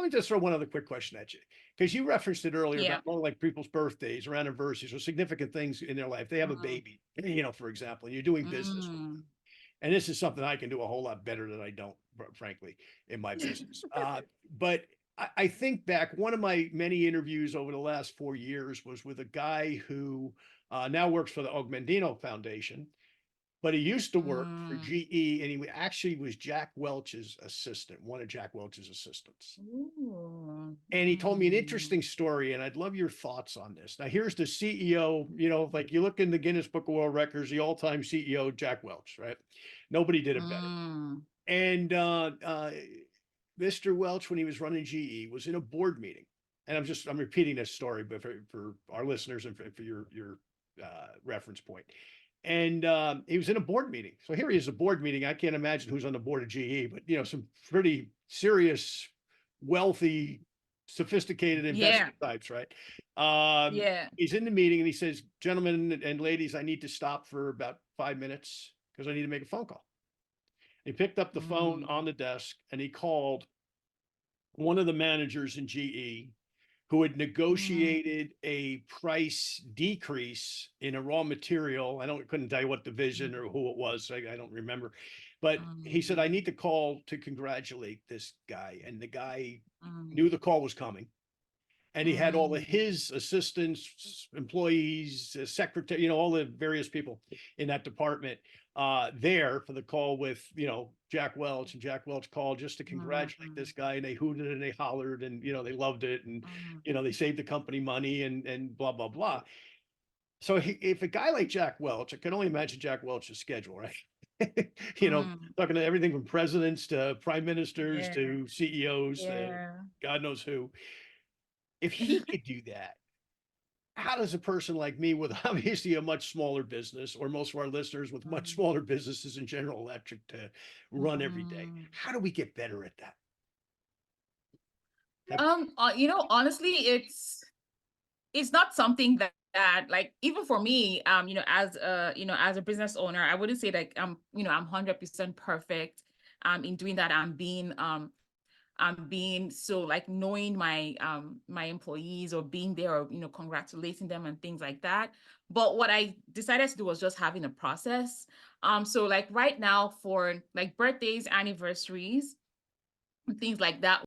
me just throw one other quick question at you, because you referenced it earlier Yeah. about more like people's birthdays or anniversaries or significant things in their life. They have a Mm, baby, for example, and you're doing business with them. mm. And this is something I can do a whole lot better than I don't, frankly, in my business. But I think back, one of my many interviews over the last 4 years was with a guy who now works for the Augmentino Foundation, but he used to work for Mm. GE, and he actually was Jack Welch's assistant, one of Jack Welch's assistants. Ooh. And he told me an Mm. interesting story, and I'd love your thoughts on this. Now, here's the CEO, like you look in the Guinness Book of World Records, the all-time CEO, Jack Welch, right? Nobody did it better. Mm. And Mr. Welch, when he was running GE, was in a board meeting. And I'm repeating this story, but for our listeners and for your reference point. And he was in a board meeting. So here he is, a board meeting. I can't imagine who's on the board of GE, but some pretty serious, wealthy, sophisticated Yeah. investment types, right? Um, Yeah. he's in the meeting and he says, "Gentlemen and ladies, I need to stop for about 5 minutes because I need to make a phone call." He picked up the phone Mm. on the desk and he called one of the managers in GE who had Mm. negotiated a price decrease in a raw material. Couldn't tell you what division or who it was. I don't remember. But he said, "I Mm. need to call to congratulate this guy." And the guy Mm. knew the call was coming. And he had all of Mm. his assistants, employees, secretary, all the various people in that department there for the call with, Jack Welch. And Jack Welch called just to congratulate Mm. this guy. And they hooted and they hollered and, they loved it. And, Mm. they saved the company money and blah, blah, blah. So if a guy like Jack Welch, I can only imagine Jack Welch's schedule, right? Mm. Talking to everything from presidents to prime ministers Yeah. to CEOs to Yeah. God knows who. If he could do that, how does a person like me with obviously a much smaller business, or most of our listeners with much Mm. smaller businesses in General Electric to run every day, Mm. how do we get better at that? Honestly, it's not something that like even for me, as a business owner, I wouldn't say that I'm 100% perfect in doing that. I'm being so like knowing my employees or being there or congratulating them and things like that. But what I decided to do was just having a process. So like right now for like birthdays, anniversaries, and things like that,